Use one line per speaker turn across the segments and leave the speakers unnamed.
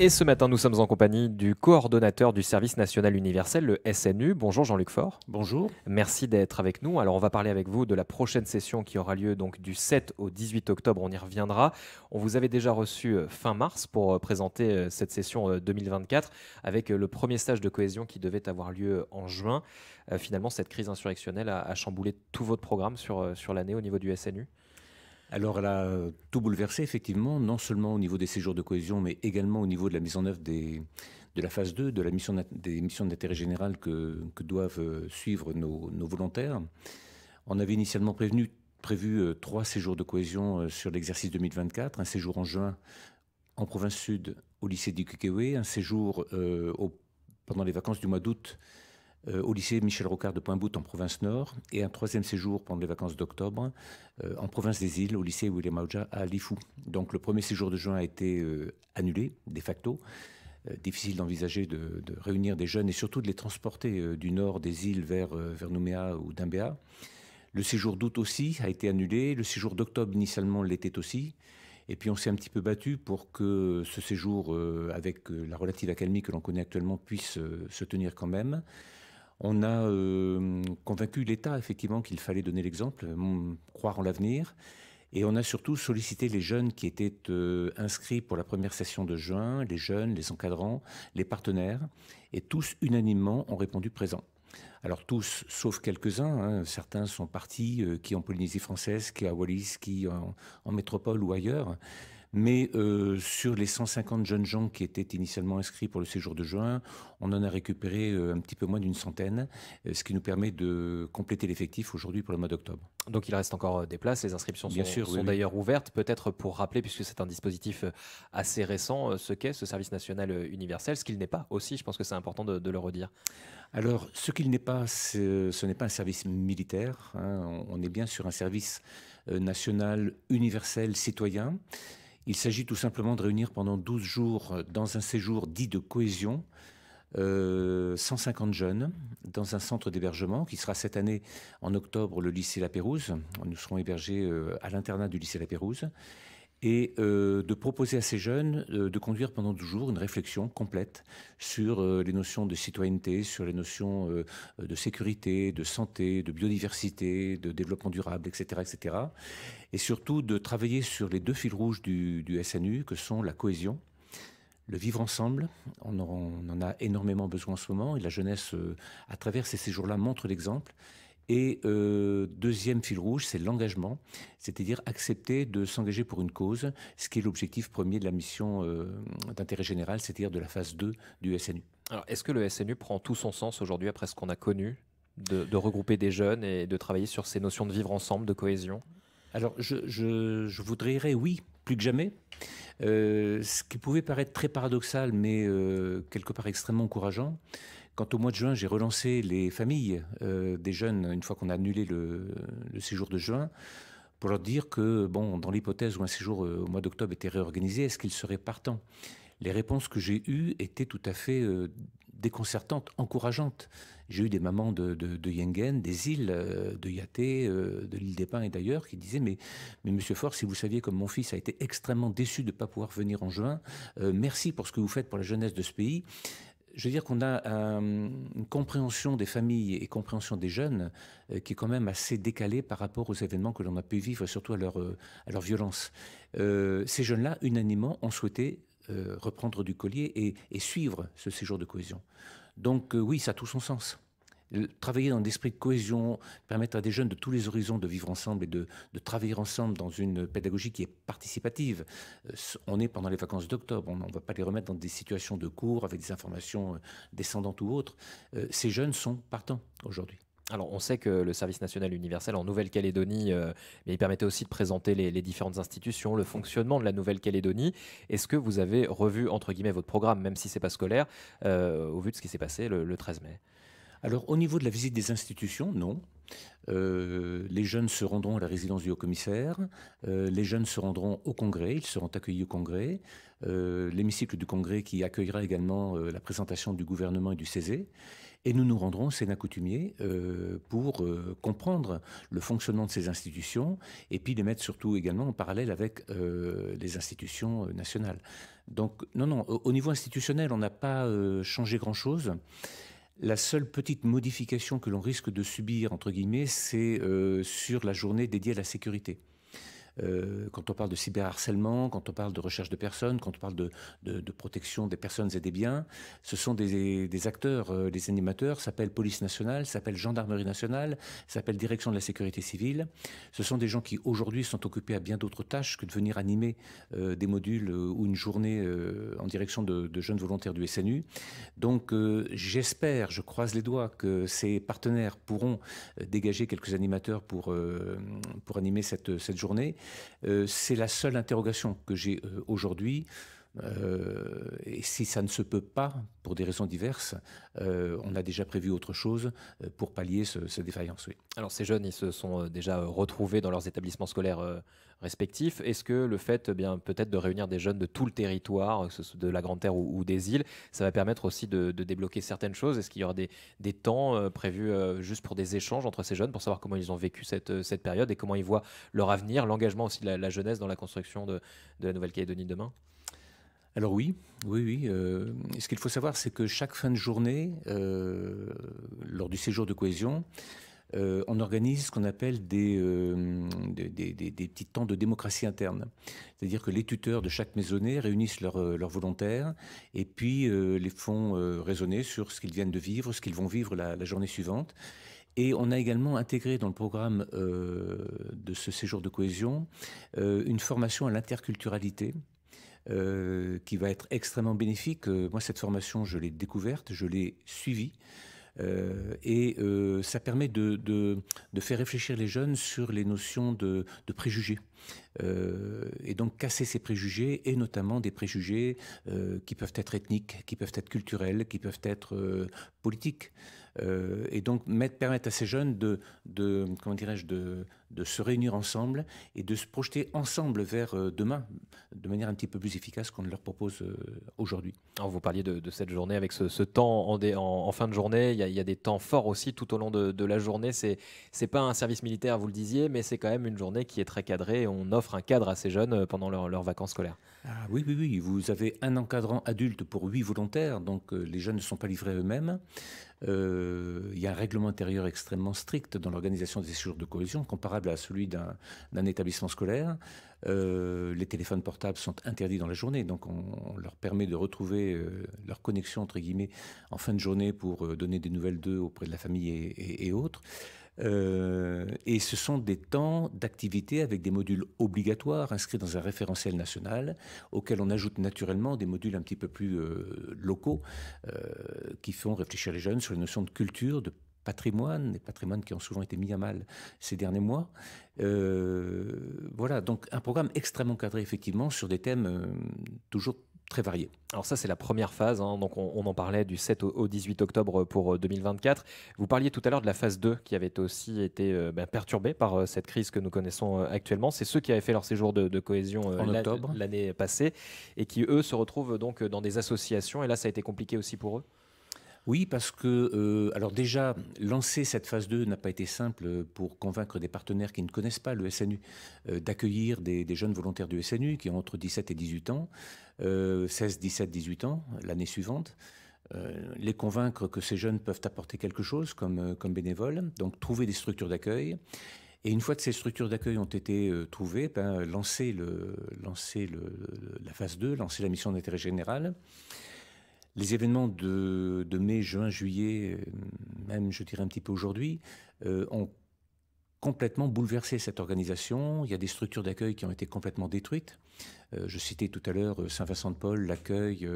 Et ce matin, nous sommes en compagnie du coordonnateur du service national universel, le SNU. Bonjour Jean-Luc Faure.
Bonjour.
Merci d'être avec nous. Alors on va parler avec vous de la prochaine session qui aura lieu donc du 7 au 18 octobre, on y reviendra. On vous avait déjà reçu fin mars pour présenter cette session 2024 avec le premier stage de cohésion qui devait avoir lieu en juin. Finalement, cette crise insurrectionnelle a chamboulé tout votre programme sur l'année au niveau du SNU.
Alors, elle a tout bouleversé, effectivement, non seulement au niveau des séjours de cohésion, mais également au niveau de la mise en œuvre de la phase 2, de la des missions d'intérêt général que doivent suivre nos volontaires. On avait initialement prévu 3 séjours de cohésion sur l'exercice 2024, un séjour en juin en province sud au lycée d'Ikukewe, un séjour pendant les vacances du mois d'août au lycée Michel Rocard de Pointe-Boute en province nord, et un 3e séjour pendant les vacances d'octobre en province des îles au lycée William Aouja à Lifou. Donc le premier séjour de juin a été annulé de facto. Difficile d'envisager de réunir des jeunes et surtout de les transporter du nord des îles vers Nouméa ou Dimbéa. Le séjour d'août aussi a été annulé. Le séjour d'octobre initialement l'était aussi. Et puis on s'est un petit peu battu pour que ce séjour, avec la relative accalmie que l'on connaît actuellement, puisse se tenir quand même. On a convaincu l'État, effectivement, qu'il fallait donner l'exemple, croire en l'avenir. Et on a surtout sollicité les jeunes qui étaient inscrits pour la première session de juin, les jeunes, les encadrants, les partenaires, et tous unanimement ont répondu présent. Alors tous, sauf quelques-uns, hein, certains sont partis, qui en Polynésie française, qui à Wallis, qui en métropole ou ailleurs. Mais sur les 150 jeunes gens qui étaient initialement inscrits pour le séjour de juin, on en a récupéré un petit peu moins d'une centaine, ce qui nous permet de compléter l'effectif aujourd'hui pour le mois d'octobre.
Donc il reste encore des places, les inscriptions
Bien sûr, oui, oui.
d'ailleurs ouvertes. Peut-être pour rappeler, puisque c'est un dispositif assez récent, ce qu'est ce service national universel, ce qu'il n'est pas aussi, je pense que c'est important de le redire.
Alors, ce qu'il n'est pas, ce n'est pas un service militaire, hein. On est bien sur un service national universel citoyen. Il s'agit tout simplement de réunir pendant 12 jours, dans un séjour dit de cohésion, 150 jeunes dans un centre d'hébergement qui sera cette année en octobre le lycée La Pérouse. Nous serons hébergés à l'internat du lycée La Pérouse. Et de proposer à ces jeunes de conduire pendant 12 jours une réflexion complète sur les notions de citoyenneté, sur les notions de sécurité, de santé, de biodiversité, de développement durable, etc., etc. Et surtout de travailler sur les 2 fils rouges du SNU, que sont la cohésion, le vivre ensemble. On en a énormément besoin en ce moment, et la jeunesse, à travers ces séjours-là, montre l'exemple. Et deuxième fil rouge, c'est l'engagement, c'est-à-dire accepter de s'engager pour une cause, ce qui est l'objectif premier de la mission d'intérêt général, c'est-à-dire de la phase 2 du SNU.
Alors est-ce que le SNU prend tout son sens aujourd'hui après ce qu'on a connu, de regrouper des jeunes et de travailler sur ces notions de vivre ensemble, de cohésion?
Alors je voudrais dire oui, plus que jamais. Ce qui pouvait paraître très paradoxal, mais quelque part extrêmement encourageant. Quand au mois de juin, j'ai relancé les familles des jeunes, une fois qu'on a annulé le séjour de juin, pour leur dire que, bon, dans l'hypothèse où un séjour au mois d'octobre était réorganisé, est-ce qu'ils seraient partants? Les réponses que j'ai eues étaient tout à fait déconcertantes, encourageantes. J'ai eu des mamans de Yengen, des îles, de Yaté, de l'île des Pins et d'ailleurs, qui disaient mais Monsieur Faure, si vous saviez comme mon fils a été extrêmement déçu de ne pas pouvoir venir en juin, merci pour ce que vous faites pour la jeunesse de ce pays. Je veux dire qu'on a une compréhension des familles et compréhension des jeunes qui est quand même assez décalée par rapport aux événements que l'on a pu vivre, surtout à leur violence. Ces jeunes-là, unanimement, ont souhaité reprendre du collier et suivre ce séjour de cohésion. Donc oui, ça a tout son sens. Travailler dans l'esprit de cohésion, permettre à des jeunes de tous les horizons de vivre ensemble et de travailler ensemble dans une pédagogie qui est participative. On est pendant les vacances d'octobre, on ne va pas les remettre dans des situations de cours avec des informations descendantes ou autres. Ces jeunes sont partants aujourd'hui.
Alors, on sait que le service national universel en Nouvelle-Calédonie, il permettait aussi de présenter les différentes institutions, le fonctionnement de la Nouvelle-Calédonie. Est-ce que vous avez revu, entre guillemets, votre programme, même si ce n'est pas scolaire, au vu de ce qui s'est passé le 13 mai?
Alors, au niveau de la visite des institutions, non. Les jeunes se rendront à la résidence du haut-commissaire, les jeunes se rendront au congrès, ils seront accueillis au congrès, l'hémicycle du congrès qui accueillera également la présentation du gouvernement et du CESE, et nous nous rendrons au Sénat coutumier pour comprendre le fonctionnement de ces institutions et puis les mettre surtout également en parallèle avec les institutions nationales. Donc, non, non, au niveau institutionnel, on n'a pas changé grand-chose. La seule petite modification que l'on risque de subir, entre guillemets, c'est sur la journée dédiée à la sécurité. Quand on parle de cyberharcèlement, quand on parle de recherche de personnes, quand on parle de protection des personnes et des biens, ce sont des acteurs, des animateurs, s'appellent Police nationale, s'appellent Gendarmerie nationale, s'appellent Direction de la sécurité civile. Ce sont des gens qui aujourd'hui sont occupés à bien d'autres tâches que de venir animer des modules ou une journée en direction de jeunes volontaires du SNU. Donc j'espère, je croise les doigts, que ces partenaires pourront dégager quelques animateurs pour animer cette journée. C'est la seule interrogation que j'ai aujourd'hui. Et si ça ne se peut pas, pour des raisons diverses, on a déjà prévu autre chose pour pallier cette défaillance. Oui.
Alors ces jeunes, ils se sont déjà retrouvés dans leurs établissements scolaires respectifs. Est-ce que le fait peut-être de réunir des jeunes de tout le territoire, que ce soit de la Grande Terre ou des îles, ça va permettre aussi de débloquer certaines choses? Est-ce qu'il y aura des temps prévus juste pour des échanges entre ces jeunes, pour savoir comment ils ont vécu cette période et comment ils voient leur avenir, l'engagement aussi de la jeunesse dans la construction de la Nouvelle-Calédonie de demain?
Alors oui. Ce qu'il faut savoir, c'est que chaque fin de journée, lors du séjour de cohésion, on organise ce qu'on appelle des petits temps de démocratie interne. C'est-à-dire que les tuteurs de chaque maisonnée réunissent leurs volontaires et puis les font raisonner sur ce qu'ils viennent de vivre, ce qu'ils vont vivre la journée suivante. Et on a également intégré dans le programme de ce séjour de cohésion une formation à l'interculturalité. Qui va être extrêmement bénéfique. Moi, cette formation, je l'ai découverte, je l'ai suivie. Et ça permet de faire réfléchir les jeunes sur les notions de préjugés. Et donc casser ces préjugés, et notamment des préjugés qui peuvent être ethniques, qui peuvent être culturels, qui peuvent être politiques. Et donc permettre à ces jeunes comment dirais-je, de se réunir ensemble et de se projeter ensemble vers demain de manière un petit peu plus efficace qu'on leur propose aujourd'hui.
Alors vous parliez de cette journée avec ce temps en fin de journée. Il y a des temps forts aussi tout au long de la journée. C'est pas un service militaire, vous le disiez, mais c'est quand même une journée qui est très cadrée. On offre un cadre à ces jeunes pendant leurs vacances scolaires.
Ah, oui. Vous avez un encadrant adulte pour 8 volontaires, donc les jeunes ne sont pas livrés eux-mêmes. Il y a un règlement intérieur extrêmement strict dans l'organisation des séjours de cohésion, comparable à celui d'un établissement scolaire. Les téléphones portables sont interdits dans la journée, donc on leur permet de retrouver leur connexion, entre guillemets, en fin de journée pour donner des nouvelles d'eux auprès de la famille et autres. Et ce sont des temps d'activité avec des modules obligatoires inscrits dans un référentiel national auquel on ajoute naturellement des modules un petit peu plus locaux qui font réfléchir les jeunes sur les notions de culture, de patrimoine, des patrimoines qui ont souvent été mis à mal ces derniers mois. Voilà, donc un programme extrêmement cadré effectivement sur des thèmes toujours très variés.
Alors ça, c'est la première phase, hein. Donc on en parlait du 7 au 18 octobre pour 2024. Vous parliez tout à l'heure de la phase 2 qui avait aussi été perturbée par cette crise que nous connaissons actuellement. C'est ceux qui avaient fait leur séjour de cohésion
en octobre
l'année passée et qui, eux, se retrouvent donc dans des associations. Et là, ça a été compliqué aussi pour eux?
Oui, parce que, alors déjà, lancer cette phase 2 n'a pas été simple pour convaincre des partenaires qui ne connaissent pas le SNU d'accueillir des jeunes volontaires du SNU qui ont entre 17 et 18 ans, 16, 17, 18 ans l'année suivante. Les convaincre que ces jeunes peuvent apporter quelque chose comme bénévoles, donc trouver des structures d'accueil. Et une fois que ces structures d'accueil ont été trouvées, lancer la phase 2, lancer la mission d'intérêt général. Les événements de mai, juin, juillet, même je dirais un petit peu aujourd'hui, ont complètement bouleversé cette organisation. Il y a des structures d'accueil qui ont été complètement détruites. Je citais tout à l'heure Saint-Vincent-de-Paul, l'accueil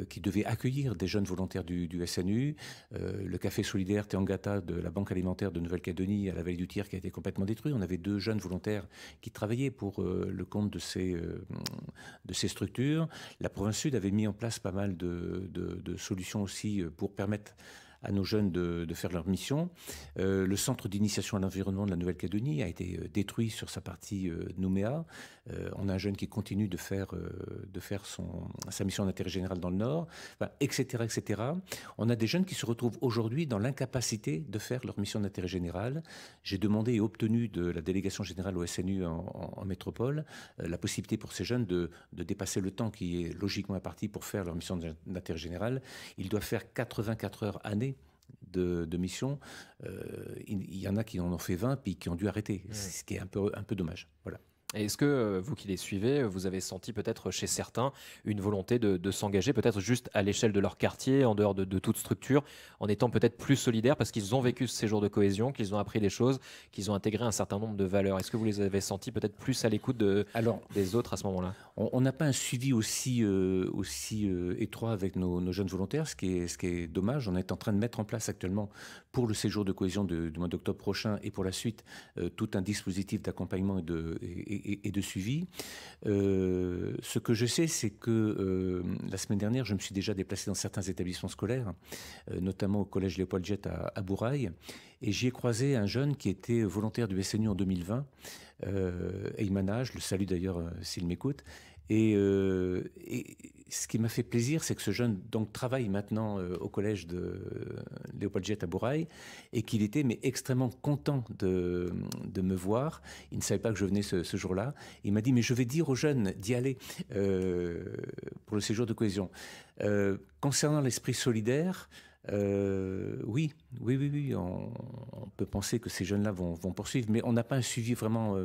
qui devait accueillir des jeunes volontaires du SNU, le café solidaire Teangata de la Banque alimentaire de Nouvelle-Calédonie à la Vallée du Tir qui a été complètement détruit. On avait 2 jeunes volontaires qui travaillaient pour le compte de ces structures. La province sud avait mis en place pas mal de solutions aussi pour permettre à nos jeunes de faire leur mission. Le centre d'initiation à l'environnement de la Nouvelle-Calédonie a été détruit sur sa partie Nouméa. On a un jeune qui continue de faire sa mission d'intérêt général dans le Nord, enfin, etc., etc. On a des jeunes qui se retrouvent aujourd'hui dans l'incapacité de faire leur mission d'intérêt général. J'ai demandé et obtenu de la délégation générale au SNU en métropole la possibilité pour ces jeunes de dépasser le temps qui est logiquement imparti pour faire leur mission d'intérêt général. Ils doivent faire 84 heures année de mission. Il y en a qui en ont fait 20 puis qui ont dû arrêter, ce qui est un peu dommage. Voilà.
Est-ce que vous qui les suivez, vous avez senti peut-être chez certains une volonté de s'engager peut-être juste à l'échelle de leur quartier, en dehors de toute structure, en étant peut-être plus solidaires parce qu'ils ont vécu ce séjour de cohésion, qu'ils ont appris des choses, qu'ils ont intégré un certain nombre de valeurs? Est-ce que vous les avez sentis peut-être plus à l'écoute des autres à ce moment-là?
On n'a pas un suivi aussi étroit avec nos jeunes volontaires, ce qui est dommage. On est en train de mettre en place actuellement pour le séjour de cohésion du mois d'octobre prochain et pour la suite tout un dispositif d'accompagnement et de suivi. Ce que je sais, c'est que la semaine dernière, je me suis déjà déplacé dans certains établissements scolaires, notamment au collège Léopold Jett à Bourail, et j'y ai croisé un jeune qui était volontaire du SNU en 2020, Eymanah, je le salue d'ailleurs s'il m'écoute. Et ce qui m'a fait plaisir, c'est que ce jeune donc travaille maintenant au collège de Léopold Jett à Bourail et qu'il était extrêmement content de me voir. Il ne savait pas que je venais ce jour-là. Il m'a dit, mais je vais dire aux jeunes d'y aller pour le séjour de cohésion. Concernant l'esprit solidaire, oui, on peut penser que ces jeunes-là vont poursuivre, mais on n'a pas un suivi vraiment,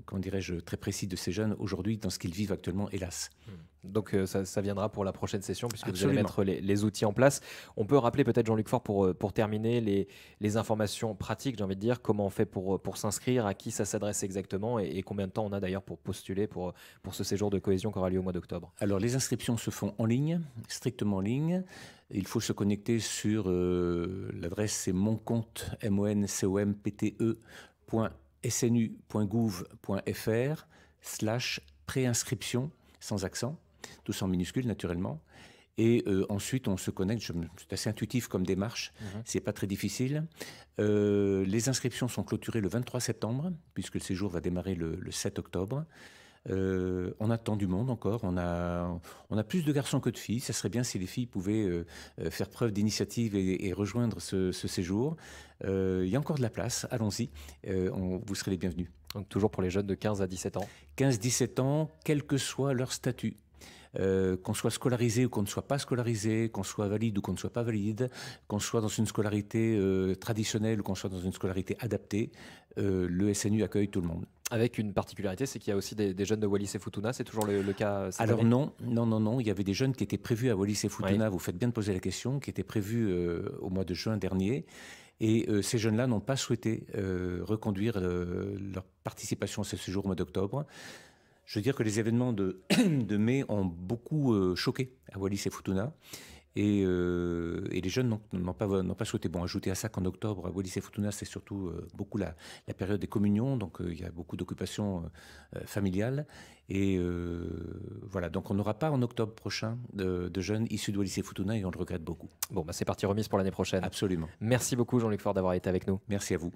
comment dirais-je, très précis de ces jeunes aujourd'hui dans ce qu'ils vivent actuellement, hélas.
Donc ça viendra pour la prochaine session puisque
Absolument.
vous allez mettre les outils en place. On peut rappeler peut-être, Jean-Luc Faure, pour terminer, les informations pratiques, j'ai envie de dire, comment on fait pour s'inscrire, à qui ça s'adresse exactement et combien de temps on a d'ailleurs pour postuler pour ce séjour de cohésion qui aura lieu au mois d'octobre.
Alors les inscriptions se font en ligne, strictement en ligne. Il faut se connecter sur l'adresse, c'est moncompte, moncomte.snu.gouv.fr/préinscription, sans accent, tous en minuscules naturellement. Et ensuite, on se connecte. C'est assez intuitif comme démarche. C'est pas très difficile. Les inscriptions sont clôturées le 23 septembre, puisque le séjour va démarrer le 7 octobre. On attend du monde encore. On a plus de garçons que de filles. Ça serait bien si les filles pouvaient faire preuve d'initiative et rejoindre ce séjour. Il y a encore de la place. Allons-y. Vous serez les bienvenus.
Donc toujours pour les jeunes de 15 à 17 ans.
15-17 ans, quel que soit leur statut. Qu'on soit scolarisé ou qu'on ne soit pas scolarisé, qu'on soit valide ou qu'on ne soit pas valide, qu'on soit dans une scolarité traditionnelle ou qu'on soit dans une scolarité adaptée, le SNU accueille tout le monde.
Avec une particularité, c'est qu'il y a aussi des jeunes de Wallis et Futuna, c'est toujours le cas cette
Alors
année?
Non, il y avait des jeunes qui étaient prévus à Wallis et Futuna, vous faites bien de poser la question, qui étaient prévus au mois de juin dernier. Et ces jeunes-là n'ont pas souhaité reconduire leur participation à ce séjour au mois d'octobre. Je veux dire que les événements de mai ont beaucoup choqué à Wallis et Futuna. Et les jeunes n'ont pas souhaité. Bon, ajouter à ça qu'en octobre, à Wallis et Futuna, c'est surtout beaucoup la période des communions, donc il y a beaucoup d'occupations familiales. Et voilà, donc on n'aura pas en octobre prochain de jeunes issus de Wallis et Futuna et on le regrette beaucoup.
Bon, c'est parti remise pour l'année prochaine.
Absolument.
Merci beaucoup Jean-Luc Faure d'avoir été avec nous.
Merci à vous.